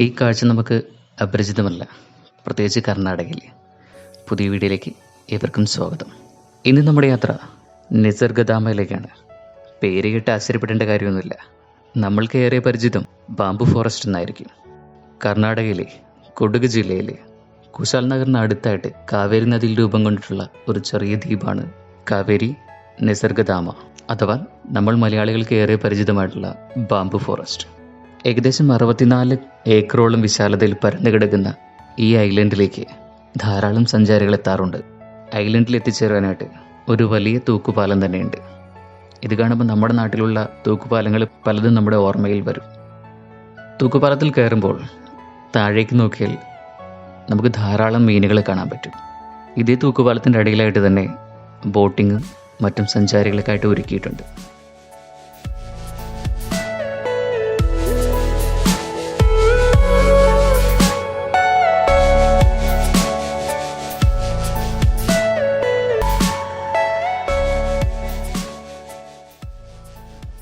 ഈ കാഴ്ച നമുക്ക് അപരിചിതമല്ല, പ്രത്യേകിച്ച് കർണാടകയിൽ. പുതിയ വീഡിയോയിലേക്ക് ഏവർക്കും സ്വാഗതം. ഇന്ന് നമ്മുടെ യാത്ര നിസർഗധാമയിലേക്കാണ്. പേര് കേട്ട് ആശ്ചര്യപ്പെടേണ്ട കാര്യമൊന്നുമില്ല. നമ്മൾക്ക് ഏറെ പരിചിതം ബാംബു ഫോറസ്റ്റ് എന്നായിരിക്കും. കർണാടകയിലെ കൊടക് ജില്ലയിലെ കുശാൽ നഗറിന് അടുത്തായിട്ട് കാവേരി നദിയിൽ രൂപം കൊണ്ടിട്ടുള്ള ഒരു ചെറിയ ദ്വീപാണ് കാവേരി നിസർഗധാമ, അഥവാ നമ്മൾ മലയാളികൾക്ക് ഏറെ പരിചിതമായിട്ടുള്ള ബാംബു ഫോറസ്റ്റ്. ഏകദേശം 64 ഏക്കറോളം വിശാലതയിൽ പരന്നു കിടക്കുന്ന ഈ ഐലൻഡിലേക്ക് ധാരാളം സഞ്ചാരികൾ എത്താറുണ്ട്. ഐലൻഡിൽ എത്തിച്ചേരാനായിട്ട് ഒരു വലിയ തൂക്കുപാലം തന്നെയുണ്ട്. ഇത് കാണുമ്പോൾ നമ്മുടെ നാട്ടിലുള്ള തൂക്കുപാലങ്ങൾ പലതും നമ്മുടെ ഓർമ്മയിൽ വരും. തൂക്കുപാലത്തിൽ കയറുമ്പോൾ താഴേക്ക് നോക്കിയാൽ നമുക്ക് ധാരാളം മീനുകളെ കാണാൻ പറ്റും. ഇതേ തൂക്കുപാലത്തിൻ്റെ അടിയിലായിട്ട് തന്നെ ബോട്ടിങ്ങും മറ്റും സഞ്ചാരികൾക്കായിട്ട് ഒരുക്കിയിട്ടുണ്ട്.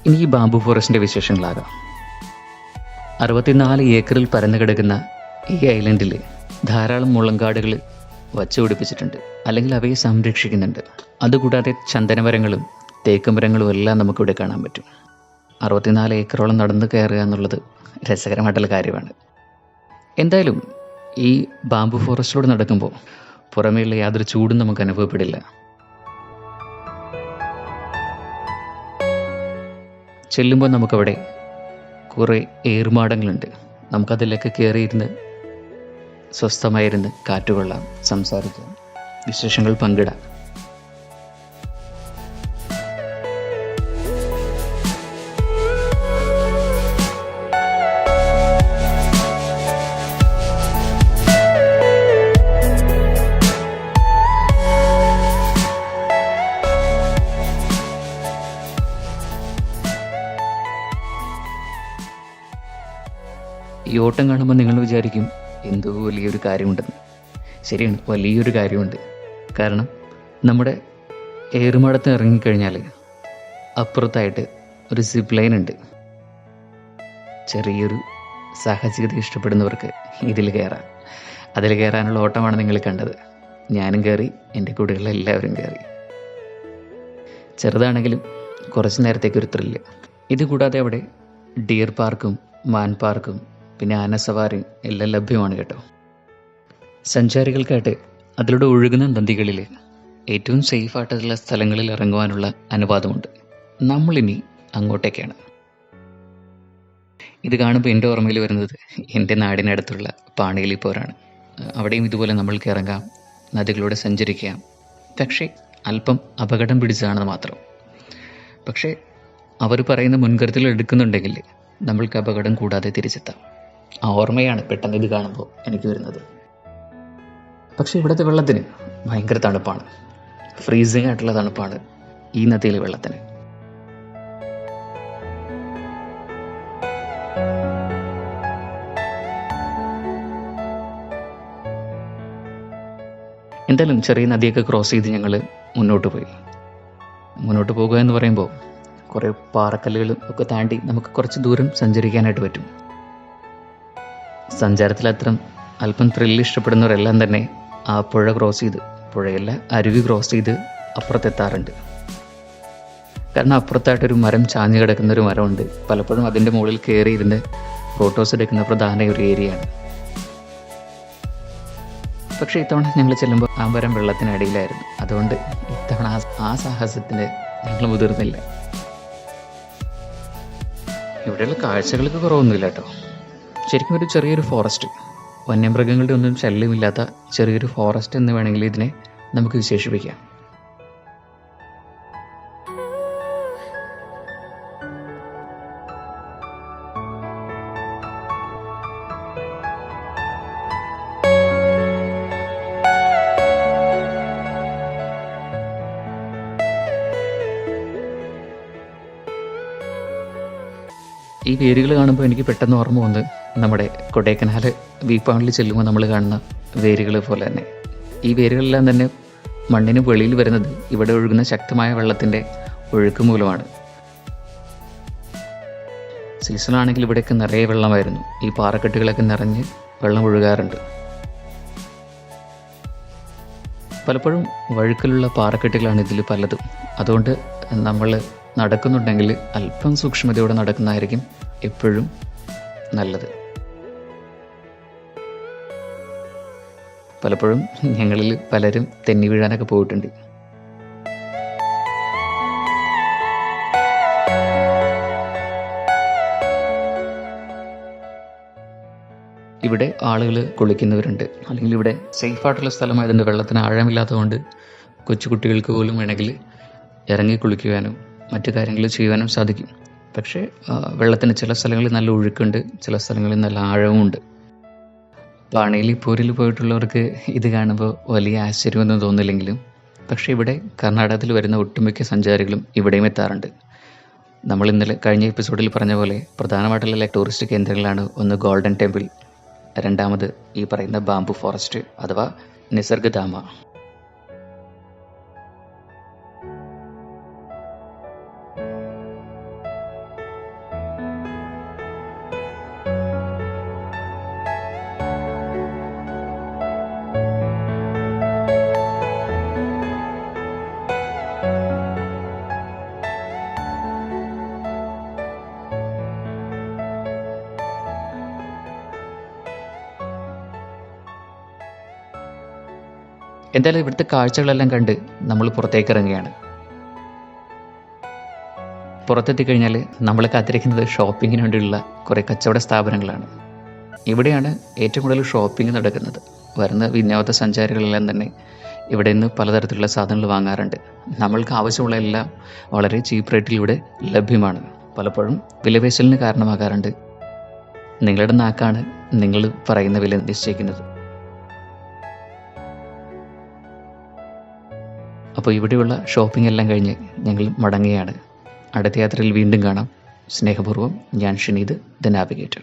ഇനി ഈ ബാംബു ഫോറസ്റ്റിൻ്റെ വിശേഷങ്ങളാകാം. 64 ഏക്കറിൽ പരന്നു കിടക്കുന്ന ഈ ഐലൻഡിൽ ധാരാളം മുളങ്കാടുകൾ വച്ചുപിടിപ്പിച്ചിട്ടുണ്ട്, അല്ലെങ്കിൽ അവയെ സംരക്ഷിക്കുന്നുണ്ട്. അതുകൂടാതെ ചന്ദനമരങ്ങളും തേക്കുമരങ്ങളും എല്ലാം നമുക്കിവിടെ കാണാൻ പറ്റും. 64 ഏക്കറോളം നടന്നു കയറുക എന്നുള്ളത് രസകരമായിട്ടുള്ള കാര്യമാണ്. എന്തായാലും ഈ ബാംബു ഫോറസ്റ്റിലൂടെ നടക്കുമ്പോൾ പുറമേയുള്ള യാതൊരു ചൂടും നമുക്ക് അനുഭവപ്പെടില്ല. ചെല്ലുമ്പോൾ നമുക്കവിടെ കുറേ ഏറുമാടങ്ങളുണ്ട്. നമുക്കതിലൊക്കെ കയറിയിരുന്ന് സ്വസ്ഥമായിരുന്ന് കാറ്റുകൊള്ളാം, സംസാരിക്കാം, വിശേഷങ്ങൾ പങ്കിടാം. ഈ ഓട്ടം കാണുമ്പോൾ നിങ്ങൾ വിചാരിക്കും എന്തോ വലിയൊരു കാര്യമുണ്ടെന്ന്. ശരിയാണ്, വലിയൊരു കാര്യമുണ്ട്. കാരണം നമ്മുടെ ഏറുമാടത്ത് ഇറങ്ങിക്കഴിഞ്ഞാൽ അപ്പുറത്തായിട്ട് ഒരു സിപ്പ് ലൈൻ ഉണ്ട്. ചെറിയൊരു സാഹസികത ഇഷ്ടപ്പെടുന്നവർക്ക് ഇതിൽ കയറാം. അതിൽ കയറാനുള്ള ഓട്ടമാണ് നിങ്ങൾ കണ്ടത്. ഞാനും കയറി, എൻ്റെ കൂടെയുള്ള കയറി. ചെറുതാണെങ്കിലും കുറച്ച് നേരത്തേക്കൊരു ത്രില്ല്. ഇതുകൂടാതെ അവിടെ ഡിയർ പാർക്കും മാൻ പാർക്കും പിന്നെ ആനസവാരിയും എല്ലാം ലഭ്യമാണ് കേട്ടോ. സഞ്ചാരികൾക്കായിട്ട് അതിലൂടെ ഒഴുകുന്ന നദികളിൽ ഏറ്റവും സേഫായിട്ടുള്ള സ്ഥലങ്ങളിൽ ഇറങ്ങുവാനുള്ള അനുവാദമുണ്ട്. നമ്മളിനി അങ്ങോട്ടേക്കാണ്. ഇത് കാണുമ്പോൾ എൻ്റെ ഓർമ്മയിൽ വരുന്നത് എൻ്റെ നാടിനടുത്തുള്ള പാണിയിലി പോരാണ്. അവിടെയും ഇതുപോലെ നമ്മൾക്ക് ഇറങ്ങാം, നദികളിലൂടെ സഞ്ചരിക്കാം. പക്ഷേ അല്പം അപകടം പിടിച്ചതാണെന്ന് മാത്രം. പക്ഷേ അവർ പറയുന്ന മുൻകരുതൽ എടുക്കുന്നുണ്ടെങ്കിൽ നമ്മൾക്ക് അപകടം കൂടാതെ തിരിച്ചെത്താം. ആ ഓർമ്മയാണ് പെട്ടെന്ന് ഇത് കാണുമ്പോൾ എനിക്ക് വരുന്നത്. പക്ഷേ ഇവിടുത്തെ വെള്ളത്തിന് ഭയങ്കര തണുപ്പാണ്. ഫ്രീസിങ് ആയിട്ടുള്ള തണുപ്പാണ് ഈ നദിയിലെ വെള്ളത്തിന്. എന്തായാലും ചെറിയ നദിയൊക്കെ ക്രോസ് ചെയ്ത് ഞങ്ങൾ മുന്നോട്ട് പോയി. മുന്നോട്ട് പോകുക എന്ന് പറയുമ്പോൾ കുറേ പാറക്കല്ലുകളും ഒക്കെ താണ്ടി നമുക്ക് കുറച്ച് ദൂരം സഞ്ചരിക്കാനായിട്ട് പറ്റും. സഞ്ചാരത്തിലത്രം അല്പം ത്രില്ല് ഇഷ്ടപ്പെടുന്നവരെല്ലാം തന്നെ ആ പുഴ ക്രോസ് ചെയ്ത്, പുഴയല്ല അരുവി ക്രോസ് ചെയ്ത് അപ്പുറത്തെത്താറുണ്ട്. കാരണം അപ്പുറത്തായിട്ടൊരു മരം ചാഞ്ഞു കിടക്കുന്നൊരു മരമുണ്ട്. പലപ്പോഴും അതിൻ്റെ മുകളിൽ കയറി ഇരുന്ന് ഫോട്ടോസ് എടുക്കുന്ന പ്രധാന ഒരു ഏരിയയാണ്. പക്ഷേ ഇത്തവണ ഞങ്ങൾ ചെല്ലുമ്പോൾ ആ മരം വെള്ളത്തിനടിയിലായിരുന്നു. അതുകൊണ്ട് ഇത്തവണ ആ സാഹസത്തിന് ഞങ്ങൾ മുതിർന്നില്ല. ഇവിടെയുള്ള കാഴ്ചകൾക്ക് കുറവൊന്നുമില്ല കേട്ടോ. ശരിക്കും ഒരു ചെറിയൊരു ഫോറസ്റ്റ്, വന്യമൃഗങ്ങളുടെ ഒന്നും ശല്യമില്ലാത്ത ചെറിയൊരു ഫോറസ്റ്റ് എന്ന് വേണമെങ്കിൽ ഇതിനെ നമുക്ക് വിശേഷിപ്പിക്കാം. ഈ വേരുകൾ കാണുമ്പോൾ എനിക്ക് പെട്ടെന്ന് ഓർമ്മ വന്ന് നമ്മുടെ കൊടൈക്കനാൽ വീപ്പാണ്ടിൽ ചെല്ലുമ്പോൾ നമ്മൾ കാണുന്ന വേരുകൾ പോലെ തന്നെ ഈ വേരുകളെല്ലാം തന്നെ മണ്ണിന് വെളിയിൽ വരുന്നത് ഇവിടെ ഒഴുകുന്ന ശക്തമായ വെള്ളത്തിൻ്റെ ഒഴുക്ക് മൂലമാണ്. സീസണാണെങ്കിൽ ഇവിടെയൊക്കെ നിറയെ വെള്ളമായിരുന്നു. ഈ പാറക്കെട്ടുകളൊക്കെ നിറഞ്ഞ് വെള്ളം ഒഴുകാറുണ്ട്. പലപ്പോഴും വഴുക്കലുള്ള പാറക്കെട്ടുകളാണ് ഇതിൽ പലതും. അതുകൊണ്ട് നമ്മൾ നടക്കുന്നുണ്ടെങ്കിൽ അല്പം സൂക്ഷ്മതയോടെ നടക്കുന്നതായിരിക്കും എപ്പോഴും നല്ലത്. പലപ്പോഴും ഞങ്ങളിൽ പലരും തെന്നി വീഴാനൊക്കെ പോയിട്ടുണ്ട്. ഇവിടെ ആളുകൾ കുളിക്കുന്നവരുണ്ട്. അല്ലെങ്കിൽ ഇവിടെ സേഫായിട്ടുള്ള സ്ഥലമായതുകൊണ്ട് വെള്ളത്തിന് ആഴമില്ലാത്തതുകൊണ്ട് കൊച്ചു കുട്ടികൾക്ക് പോലും വേണമെങ്കിൽ ഇറങ്ങി കുളിക്കുവാനും മറ്റു കാര്യങ്ങൾ ചെയ്യുവാനും സാധിക്കും. പക്ഷേ വെള്ളത്തിന് ചില സ്ഥലങ്ങളിൽ നല്ല ഒഴുക്കുണ്ട്, ചില സ്ഥലങ്ങളിൽ നല്ല ആഴവുമുണ്ട്. പാണിയിൽ പോരിൽ പോയിട്ടുള്ളവർക്ക് ഇത് കാണുമ്പോൾ വലിയ ആശ്ചര്യമൊന്നും തോന്നില്ലെങ്കിലും പക്ഷേ ഇവിടെ കർണാടകത്തിൽ വരുന്ന ഒട്ടുമിക്ക സഞ്ചാരികളും ഇവിടെയും എത്താറുണ്ട്. നമ്മൾ ഇന്നലെ കഴിഞ്ഞ എപ്പിസോഡിൽ പറഞ്ഞ പോലെ പ്രധാനമായിട്ടുള്ള ടൂറിസ്റ്റ് കേന്ദ്രങ്ങളാണ് ഒന്ന് ഗോൾഡൻ ടെമ്പിൾ, രണ്ടാമത് ഈ പറയുന്ന ബാംബു ഫോറസ്റ്റ് അഥവാ നിസർഗധാമ. എന്തായാലും ഇവിടുത്തെ കാഴ്ചകളെല്ലാം കണ്ട് നമ്മൾ പുറത്തേക്ക് ഇറങ്ങുകയാണ്. പുറത്തെത്തിക്കഴിഞ്ഞാൽ നമ്മളെ കാത്തിരിക്കുന്നത് ഷോപ്പിങ്ങിന് വേണ്ടിയുള്ള കുറേ കച്ചവട സ്ഥാപനങ്ങളാണ്. ഇവിടെയാണ് ഏറ്റവും കൂടുതൽ ഷോപ്പിംഗ് നടക്കുന്നത്. വരുന്ന വിനോദസഞ്ചാരികളെല്ലാം തന്നെ ഇവിടെ നിന്ന് പലതരത്തിലുള്ള സാധനങ്ങൾ വാങ്ങാറുണ്ട്. നമ്മൾക്ക് ആവശ്യമുള്ള എല്ലാം വളരെ ചീപ്പ് റേറ്റിൽ ഇവിടെ ലഭ്യമാണ്. പലപ്പോഴും വിലപേശലിന് കാരണമാകാറുണ്ട്. നിങ്ങളുടെ നാക്കാണ് നിങ്ങൾ പറയുന്ന വില നിശ്ചയിക്കുന്നത്. അപ്പോൾ ഇവിടെയുള്ള ഷോപ്പിംഗ് എല്ലാം കഴിഞ്ഞ് ഞങ്ങൾ മടങ്ങുകയാണ്. അടുത്ത യാത്രയിൽ വീണ്ടും കാണാം. സ്നേഹപൂർവ്വം, ഞാൻ ഷനീദ്, ദ നാവിഗേറ്റർ.